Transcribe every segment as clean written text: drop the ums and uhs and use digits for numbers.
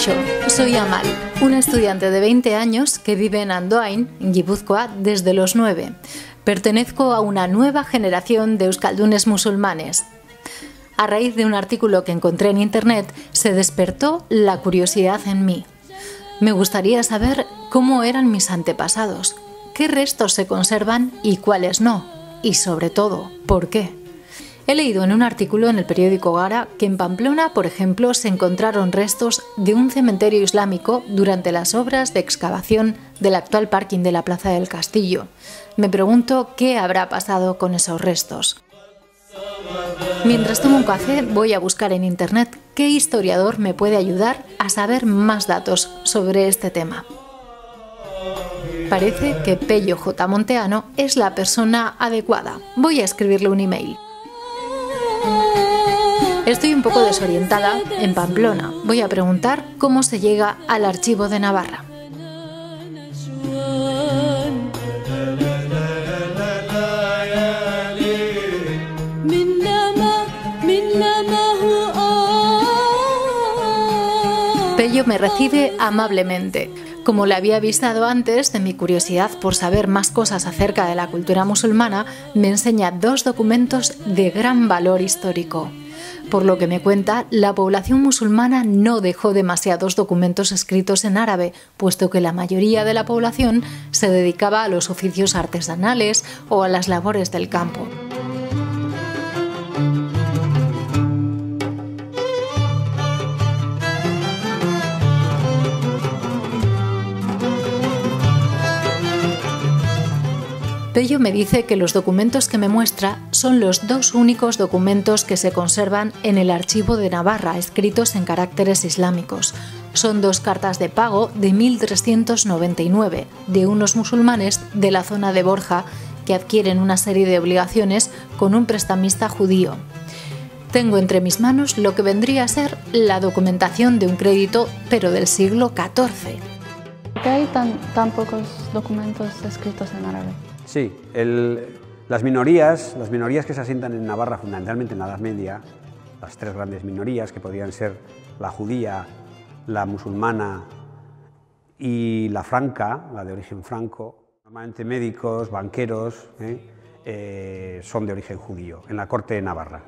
Kaixo, soy Amal, una estudiante de 20 años que vive en Andoain, en Guipúzcoa, desde los 9. Pertenezco a una nueva generación de euskaldunes musulmanes. A raíz de un artículo que encontré en internet, se despertó la curiosidad en mí. Me gustaría saber cómo eran mis antepasados, qué restos se conservan y cuáles no, y sobre todo, ¿por qué? He leído en un artículo en el periódico Gara que en Pamplona, por ejemplo, se encontraron restos de un cementerio islámico durante las obras de excavación del actual parking de la Plaza del Castillo. Me pregunto qué habrá pasado con esos restos. Mientras tomo un café, voy a buscar en internet qué historiador me puede ayudar a saber más datos sobre este tema. Parece que Pello J. Monteano es la persona adecuada. Voy a escribirle un email. Estoy un poco desorientada en Pamplona. Voy a preguntar cómo se llega al Archivo de Navarra. Pello me recibe amablemente. Como le había avisado antes de mi curiosidad por saber más cosas acerca de la cultura musulmana, me enseña dos documentos de gran valor histórico. Por lo que me cuenta, la población musulmana no dejó demasiados documentos escritos en árabe, puesto que la mayoría de la población se dedicaba a los oficios artesanales o a las labores del campo. Pello me dice que los documentos que me muestra son los dos únicos documentos que se conservan en el Archivo de Navarra escritos en caracteres islámicos. Son dos cartas de pago de 1399 de unos musulmanes de la zona de Borja que adquieren una serie de obligaciones con un prestamista judío. Tengo entre mis manos lo que vendría a ser la documentación de un crédito, pero del siglo XIV. ¿Por qué hay tan pocos documentos escritos en árabe? Sí, las minorías que se asientan en Navarra, fundamentalmente en la Edad Media, las tres grandes minorías que podrían ser la judía, la musulmana y la franca, la de origen franco, normalmente médicos, banqueros, son de origen judío, en la corte de Navarra.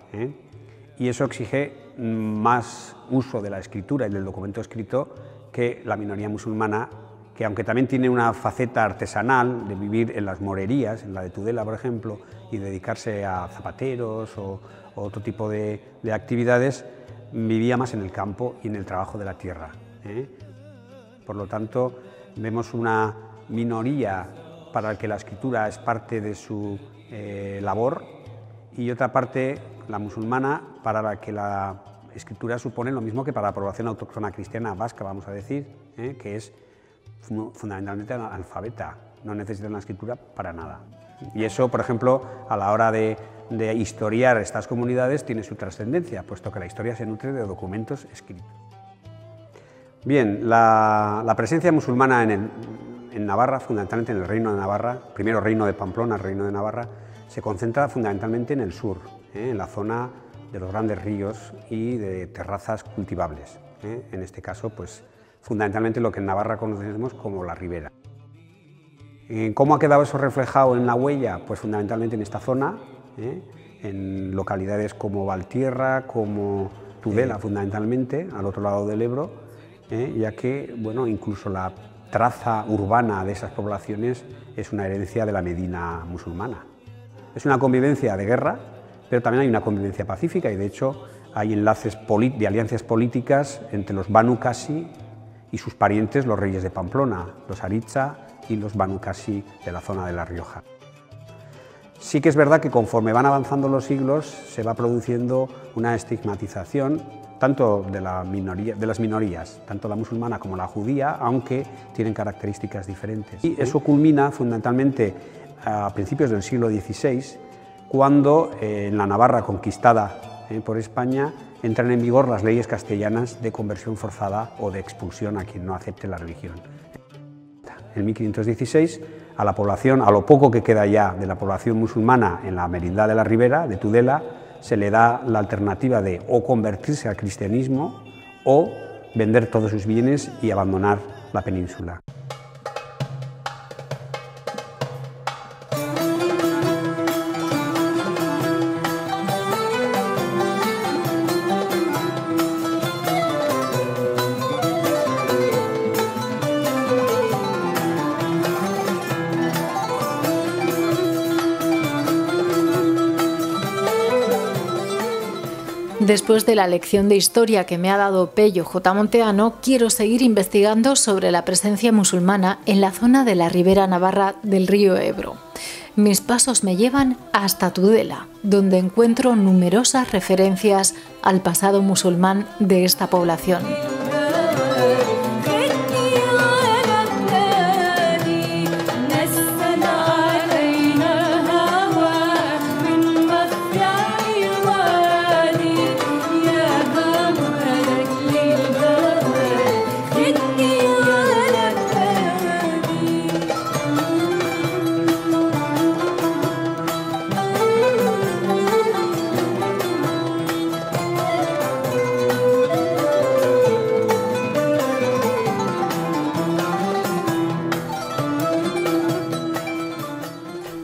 Y eso exige más uso de la escritura y del documento escrito que la minoría musulmana, que aunque también tiene una faceta artesanal de vivir en las morerías, en la de Tudela, por ejemplo, y dedicarse a zapateros o otro tipo de actividades, vivía más en el campo y en el trabajo de la tierra. Por lo tanto, vemos una minoría para la que la escritura es parte de su labor y otra parte, la musulmana, para la que la escritura supone lo mismo que para la población autóctona cristiana vasca, vamos a decir, que es fundamentalmente analfabeta, no necesitan la escritura para nada. Y eso, por ejemplo, a la hora de historiar estas comunidades tiene su trascendencia, puesto que la historia se nutre de documentos escritos. Bien, la presencia musulmana en Navarra, fundamentalmente en el Reino de Navarra, primero Reino de Pamplona, Reino de Navarra, se concentra fundamentalmente en el sur, en la zona de los grandes ríos y de terrazas cultivables. En este caso, pues, fundamentalmente lo que en Navarra conocemos como la ribera. ¿Cómo ha quedado eso reflejado en la huella? Pues fundamentalmente en esta zona, en localidades como Valtierra, como Tudela, fundamentalmente, al otro lado del Ebro, ya que, bueno, incluso la traza urbana de esas poblaciones es una herencia de la Medina musulmana. Es una convivencia de guerra, pero también hay una convivencia pacífica y, de hecho, hay enlaces de alianzas políticas entre los Banu Qasi y sus parientes, los reyes de Pamplona, los Aritza y los Banu Qasi de la zona de La Rioja. Sí que es verdad que conforme van avanzando los siglos se va produciendo una estigmatización tanto de las minorías, tanto la musulmana como la judía, aunque tienen características diferentes. Y eso culmina fundamentalmente a principios del siglo XVI, cuando en la Navarra conquistada por España entran en vigor las leyes castellanas de conversión forzada o de expulsión a quien no acepte la religión. En 1516, a la población, a lo poco que queda ya de la población musulmana en la merindad de la Ribera, de Tudela, se le da la alternativa de o convertirse al cristianismo o vender todos sus bienes y abandonar la península. Después de la lección de historia que me ha dado Pello J. Monteano, quiero seguir investigando sobre la presencia musulmana en la zona de la ribera navarra del río Ebro. Mis pasos me llevan hasta Tudela, donde encuentro numerosas referencias al pasado musulmán de esta población.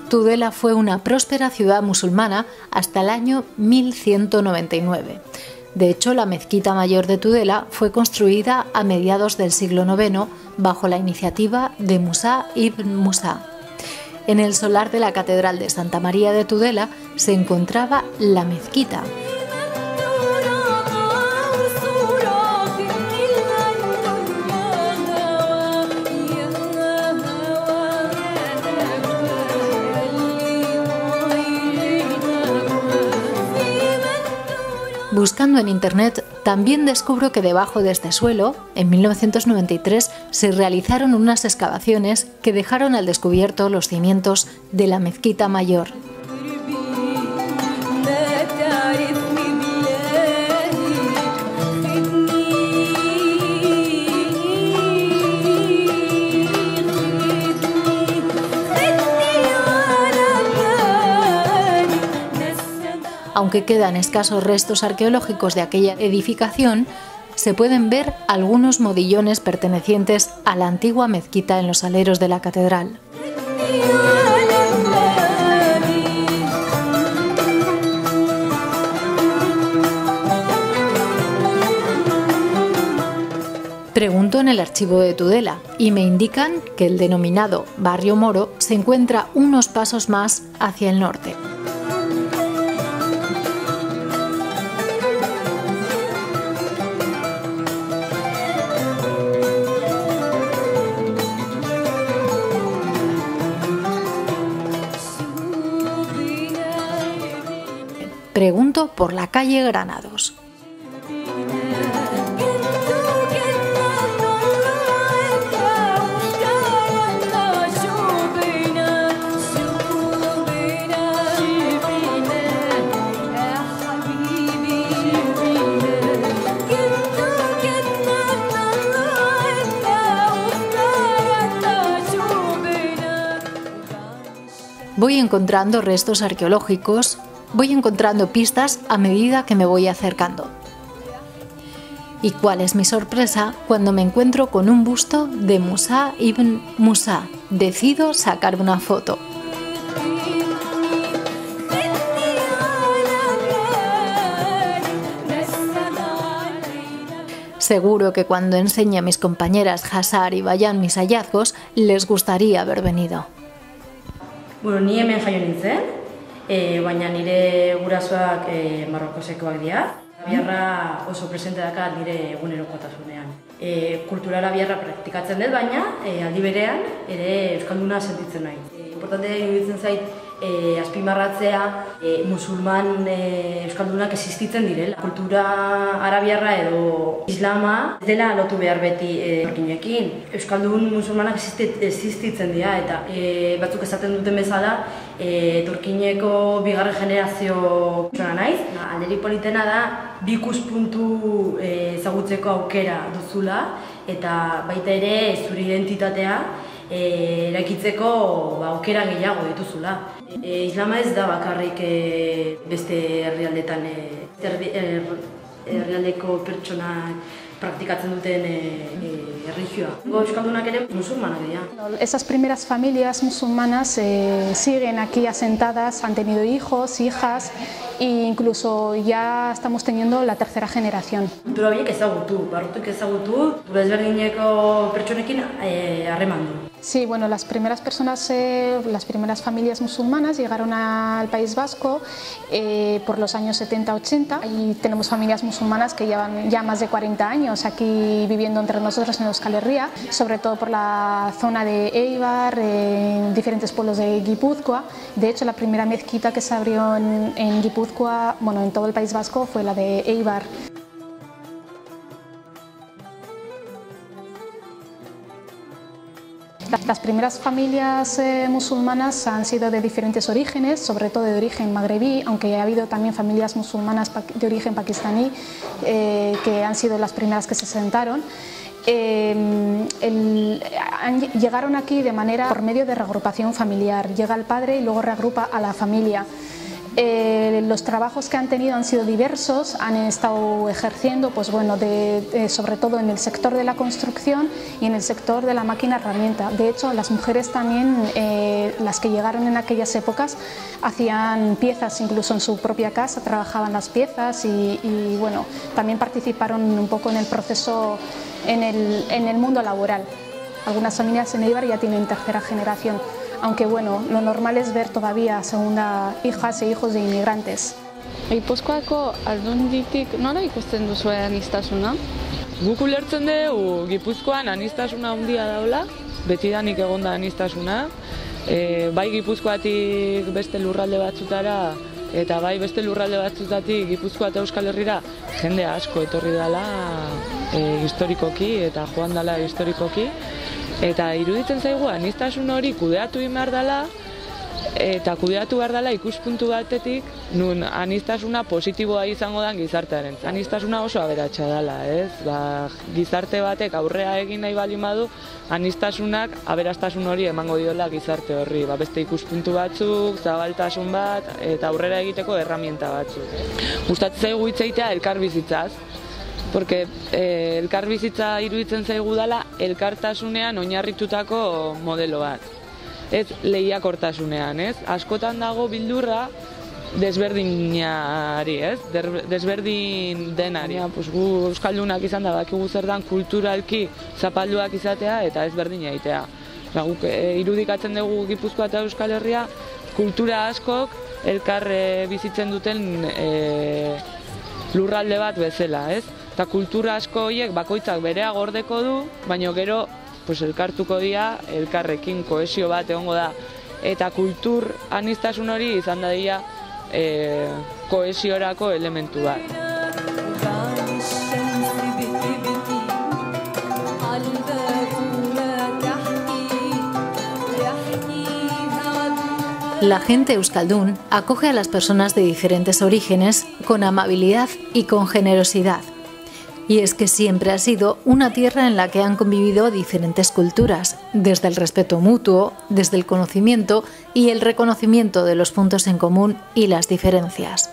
Tudela fue una próspera ciudad musulmana hasta el año 1199. De hecho, la mezquita mayor de Tudela fue construida a mediados del siglo IX bajo la iniciativa de Musa ibn Musa. En el solar de la Catedral de Santa María de Tudela se encontraba la mezquita. Buscando en internet, también descubro que debajo de este suelo, en 1993, se realizaron unas excavaciones que dejaron al descubierto los cimientos de la mezquita mayor. Aunque quedan escasos restos arqueológicos de aquella edificación, se pueden ver algunos modillones pertenecientes a la antigua mezquita en los aleros de la catedral. Pregunto en el archivo de Tudela y me indican que el denominado Barrio Moro se encuentra unos pasos más hacia el norte. Pregunto por la calle Granados. Voy encontrando restos arqueológicos, voy encontrando pistas a medida que me voy acercando. ¿Y cuál es mi sorpresa cuando me encuentro con un busto de Musa ibn Musa? Decido sacar una foto. Seguro que cuando enseñe a mis compañeras Hasar y Bayan mis hallazgos, les gustaría haber venido. Bueno, ni hemen jaio nintzen, baina nire gurasoak Marrokosekoak dira. Arabiarra oso presente dakat nire egunerokotasunean. Kultura arabiarra praktikatzen dut, baina aldi berean ere euskalduna sentitzen naiz. Importante iruditzen zait azpimarratzea musulman euskaldunak existitzen direla. Kultura arabiarra edo islama dela lotu behar beti etorkinekin. Euskaldun musulmanak existitzen dira eta batzuk esaten duten bezala etorkineko bigarren generazio pertsona naiz. Alderik politena da bi ikuspuntu ezagutzeko aukera duzula eta baita ere zure identitatea eraikitzeko aukera gehiago dituzula. Islama ez da bakarrik beste herrialdetan herrialdeko pertsonak praktikatzen duten erlijioa. Euskaldunak ere musulmanak dira. Esas primeras familias musulmanas siguen aquí asentadas, han tenido hijos, hijas e incluso ya estamos teniendo la tercera generación. Kultura horiek ezagutu, barrutik ezagutu, desberdineko pertsonekin harremandu. Sí, bueno, las primeras familias musulmanas llegaron al País Vasco por los años 70-80 y tenemos familias musulmanas que llevan ya más de 40 años aquí viviendo entre nosotros en Euskal Herria, sobre todo por la zona de Eibar, diferentes pueblos de Guipúzcoa. De hecho, la primera mezquita que se abrió en Guipúzcoa, bueno, en todo el País Vasco, fue la de Eibar. Las primeras familias musulmanas han sido de diferentes orígenes, sobre todo de origen magrebí, aunque ha habido también familias musulmanas de origen pakistaní que han sido las primeras que se asentaron. Llegaron aquí de manera por medio de reagrupación familiar. Llega el padre y luego reagrupa a la familia. Los trabajos que han tenido han sido diversos, han estado ejerciendo pues bueno, sobre todo en el sector de la construcción y en el sector de la máquina herramienta. De hecho, las mujeres también, las que llegaron en aquellas épocas, hacían piezas incluso en su propia casa, trabajaban las piezas y bueno, también participaron un poco en el proceso en el mundo laboral. Algunas familias en Eibar ya tienen tercera generación. Aunque bueno, lo normal es ver todavía segunda hijas e hijos de inmigrantes. Gipuzkoako aldunditik nola ikusten duzue aniztasuna? Guk ulertzen dugu Gipuzkoan aniztasuna handia daula, betidanik egonda aniztasuna, bai Gipuzkoatik beste lurralde batzutara eta bai beste lurralde batzutatik Gipuzkoa eta Euskal Herrira jende asko etorri dela historikoki eta joan dela historikoki. Eta iruditzen zaigu aniztasun hori kudeatu behar dela eta kudeatu behar dela ikuspuntu batetik nun aniztasuna positiboa izango den gizartearen. Aniztasuna oso aberatsa dela, ez? Gizarte batek aurrea egin nahi baldin badu, aniztasunak aberastasun hori emango diola gizarte horri. Beste ikuspuntu batzuk, zabaltasun bat eta aurrera egiteko erraminta batzuk. Gustatzen zaigu hitz egitea elkarbizitzaz. Porque elkarbizitza iruditzen zaigu dela elkartasunean oinarritutako modelo bat. Ez lehiakortasunean, ez? Askotan dago bildurra desberdinari, ez? Desberdin denari. Gu euskaldunak izan da bakigu zer dan kulturalki zapalduak izatea eta ez berdin egitea. Guk irudikatzen dugu Gipuzkoa eta Euskal Herria kultura askok elkar bizitzen duten lurralde bat bezala, ez? Eta kultura asko horiek bakoitzak berea gordeko du, baina gero elkartuko dira, elkarrekin kohesio bat egongo da. Eta kultur aniztasun hori izan dadila kohesiorako elementu bat. La gente euskaldun acoge a las personas de diferentes orígenes con amabilidad y con generosidad. Y es que siempre ha sido una tierra en la que han convivido diferentes culturas, desde el respeto mutuo, desde el conocimiento y el reconocimiento de los puntos en común y las diferencias.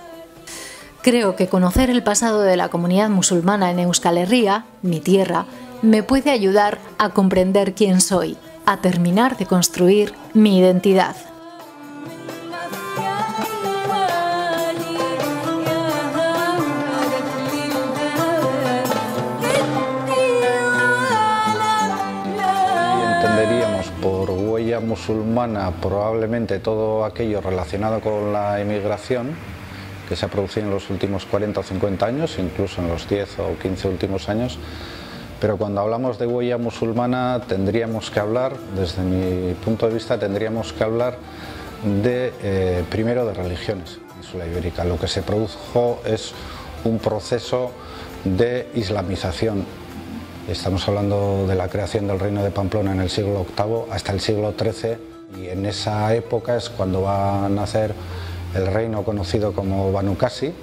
Creo que conocer el pasado de la comunidad musulmana en Euskal Herria, mi tierra, me puede ayudar a comprender quién soy, a terminar de construir mi identidad. Por huella musulmana probablemente todo aquello relacionado con la emigración que se ha producido en los últimos 40 o 50 años, incluso en los 10 o 15 últimos años, pero cuando hablamos de huella musulmana tendríamos que hablar, desde mi punto de vista, tendríamos que hablar de, primero de religiones en Península Ibérica. Lo que se produjo es un proceso de islamización. Estamos hablando de la creación del Reino de Pamplona en el siglo VIII hasta el siglo XIII, y en esa época es cuando va a nacer el reino conocido como Banu Qasi,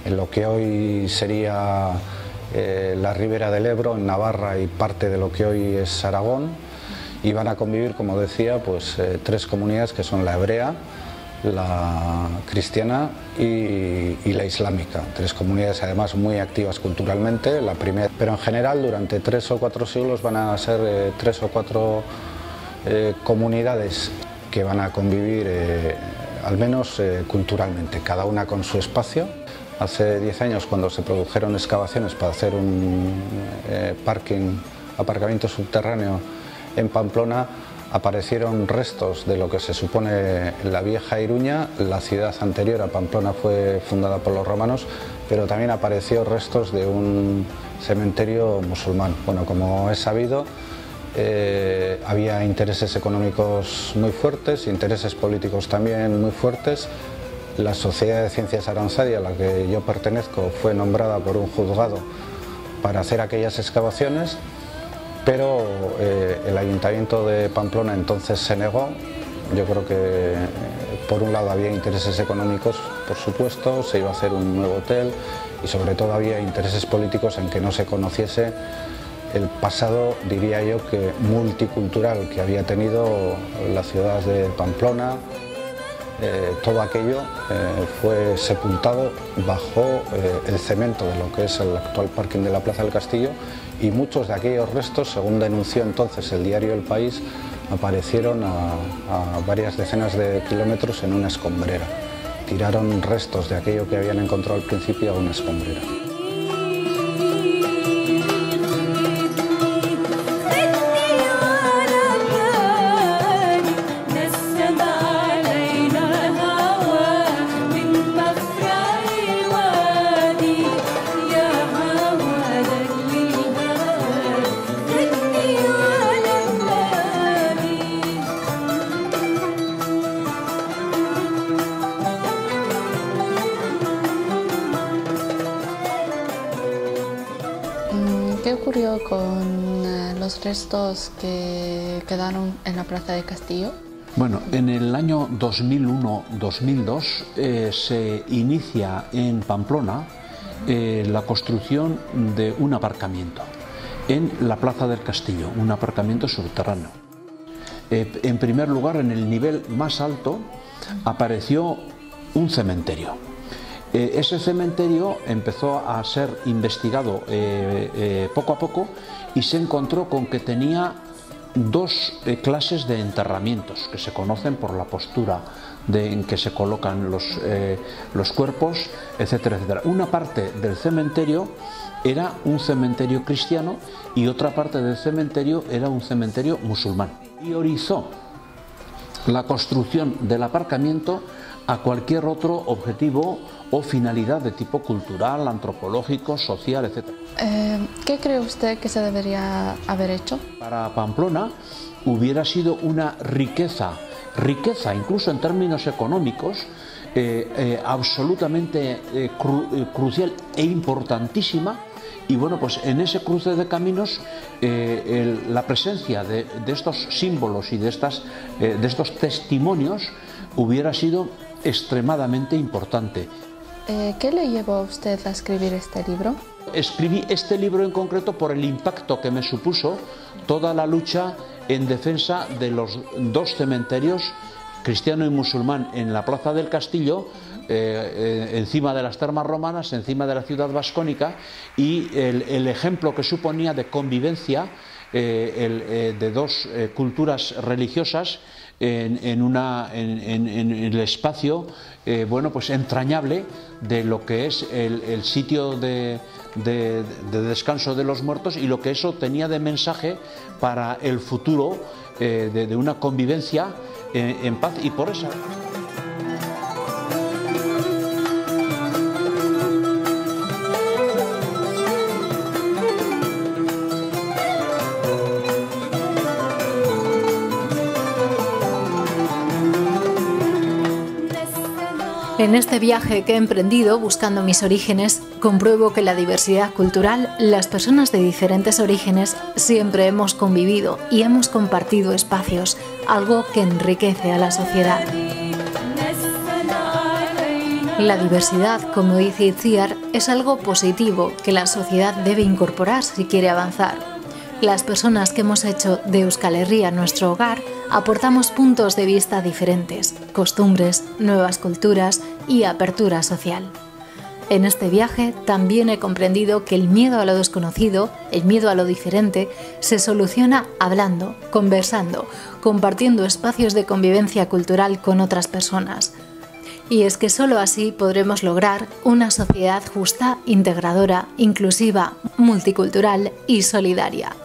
en lo que hoy sería la ribera del Ebro, en Navarra y parte de lo que hoy es Aragón, y van a convivir, como decía, pues, tres comunidades que son la hebrea, la cristiana y la islámica. 3 comunidades además muy activas culturalmente, la primera, pero en general durante 3 o 4 siglos van a ser 3 o 4 comunidades que van a convivir al menos culturalmente, cada una con su espacio. Hace 10 años, cuando se produjeron excavaciones para hacer un aparcamiento subterráneo en Pamplona, aparecieron restos de lo que se supone la vieja Iruña. La ciudad anterior a Pamplona fue fundada por los romanos, pero también apareció restos de un cementerio musulmán. Bueno, como es sabido, había intereses económicos muy fuertes, intereses políticos también muy fuertes. La Sociedad de Ciencias Aranzadi, a la que yo pertenezco, fue nombrada por un juzgado para hacer aquellas excavaciones, pero el Ayuntamiento de Pamplona entonces se negó. Yo creo que por un lado había intereses económicos, por supuesto, se iba a hacer un nuevo hotel y sobre todo había intereses políticos en que no se conociese el pasado, diría yo, que multicultural que había tenido la ciudad de Pamplona. Todo aquello fue sepultado bajo el cemento de lo que es el actual parking de la Plaza del Castillo, y muchos de aquellos restos, según denunció entonces el diario El País, aparecieron a varias decenas de kilómetros en una escombrera. Tiraron restos de aquello que habían encontrado al principio a una escombrera. ¿Qué ocurrió con los restos que quedaron en la Plaza del Castillo? Bueno, en el año 2001-2002 se inicia en Pamplona la construcción de un aparcamiento en la Plaza del Castillo, un aparcamiento subterráneo. En primer lugar, en el nivel más alto apareció un cementerio. Ese cementerio empezó a ser investigado poco a poco y se encontró con que tenía 2 clases de enterramientos que se conocen por la postura en que se colocan los cuerpos, etcétera, etcétera. Una parte del cementerio era un cementerio cristiano y otra parte del cementerio era un cementerio musulmán. Priorizó la construcción del aparcamiento a cualquier otro objetivo o finalidad de tipo cultural, antropológico, social, etc. ¿Qué cree usted que se debería haber hecho? Para Pamplona hubiera sido una riqueza incluso en términos económicos, absolutamente crucial e importantísima. Y bueno, pues en ese cruce de caminos la presencia de estos símbolos y de estos testimonios hubiera sido extremadamente importante. ¿Qué le llevó a usted a escribir este libro? Escribí este libro en concreto por el impacto que me supuso toda la lucha en defensa de los 2 cementerios, cristiano y musulmán, en la Plaza del Castillo, encima de las termas romanas, encima de la ciudad vascónica, y el ejemplo que suponía de convivencia de 2 culturas religiosas en el espacio bueno, pues entrañable de lo que es el sitio de descanso de los muertos y lo que eso tenía de mensaje para el futuro de una convivencia en paz. Y por eso en este viaje que he emprendido buscando mis orígenes, compruebo que la diversidad cultural, las personas de diferentes orígenes, siempre hemos convivido y hemos compartido espacios, algo que enriquece a la sociedad. La diversidad, como dice Itziar, es algo positivo que la sociedad debe incorporar si quiere avanzar. Las personas que hemos hecho de Euskal Herria nuestro hogar aportamos puntos de vista diferentes, costumbres, nuevas culturas y apertura social. En este viaje también he comprendido que el miedo a lo desconocido, el miedo a lo diferente, se soluciona hablando, conversando, compartiendo espacios de convivencia cultural con otras personas. Y es que solo así podremos lograr una sociedad justa, integradora, inclusiva, multicultural y solidaria.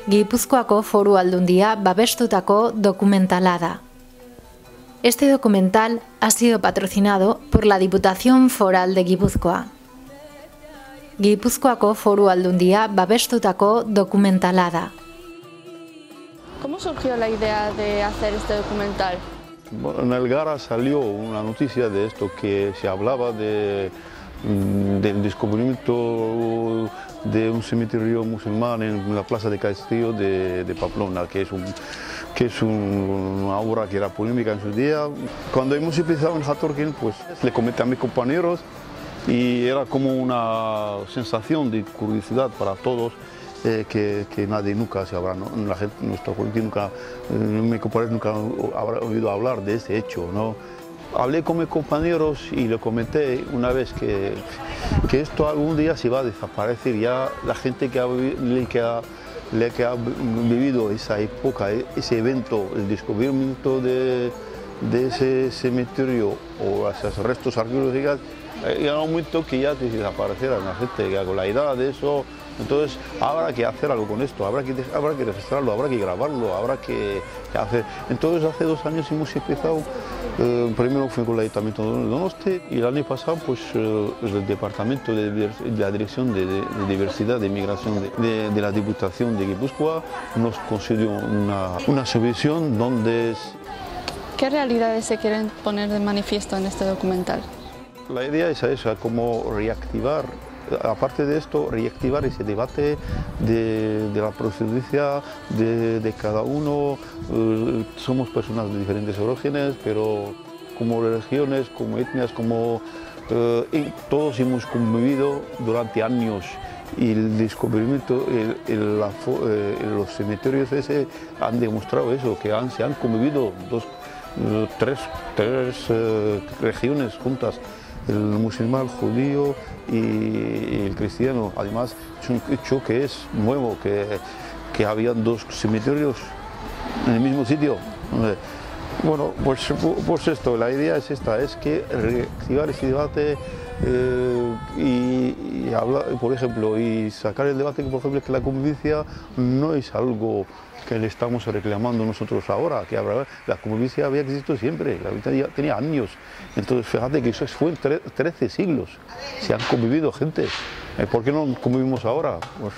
Gipuzkoako Foru Aldundia babestutako dokumentala da. Este documental ha sido patrocinado por la Diputación Foral de Gipuzkoa. Gipuzkoako Foru Aldundia babestutako dokumentala da. ¿Cómo surgió la idea de hacer este documental? Bueno, en el Gara salió una noticia de esto, que se hablaba del descubrimiento de un cementerio musulmán en la Plaza de Castillo de Pamplona, que es una obra que era polémica en su día. Cuando hemos empezado en Hatorkin, pues le comenté a mis compañeros y era como una sensación de curiosidad para todos, que nadie nunca se habrá, ¿no? La gente, nuestra gente nunca, mis compañeros nunca habrá oído hablar de ese hecho, ¿no? Hablé con mis compañeros y le comenté una vez que esto algún día se va a desaparecer. Ya la gente que ha vivido esa época, ese evento, el descubrimiento de ese cementerio o esos restos arqueológicos, llega un momento que ya desaparecerán la gente, que con la edad de eso. Entonces habrá que hacer algo con esto, habrá que registrarlo, habrá que grabarlo, habrá que hacer. Entonces hace 2 años hemos empezado, primero fue con el Ayuntamiento de Donosti y el año pasado pues el Departamento de la Dirección de Diversidad de Migración de la Diputación de Guipúzcoa nos concedió una subvención donde... ¿Qué realidades se quieren poner de manifiesto en este documental? La idea es esa, como reactivar, aparte de esto, reactivar ese debate de la procedencia de cada uno. Somos personas de diferentes orígenes, pero como religiones, como etnias, todos hemos convivido durante años. Y el descubrimiento, los cementerios ese han demostrado eso, que se han convivido tres regiones juntas, el musulmán, el judío y el cristiano. Además, es un hecho que es nuevo, que habían 2 cementerios en el mismo sitio. Bueno, pues esto, la idea es esta, es que reactivar ese debate y hablar, por ejemplo, y sacar el debate, por ejemplo, que la convivencia no es algo que le estamos reclamando nosotros ahora, que la convivencia había existido siempre, la convivencia tenía años. Entonces, fíjate que eso fue en 13 siglos, se han convivido gente. ¿Por qué no convivimos ahora? Pues...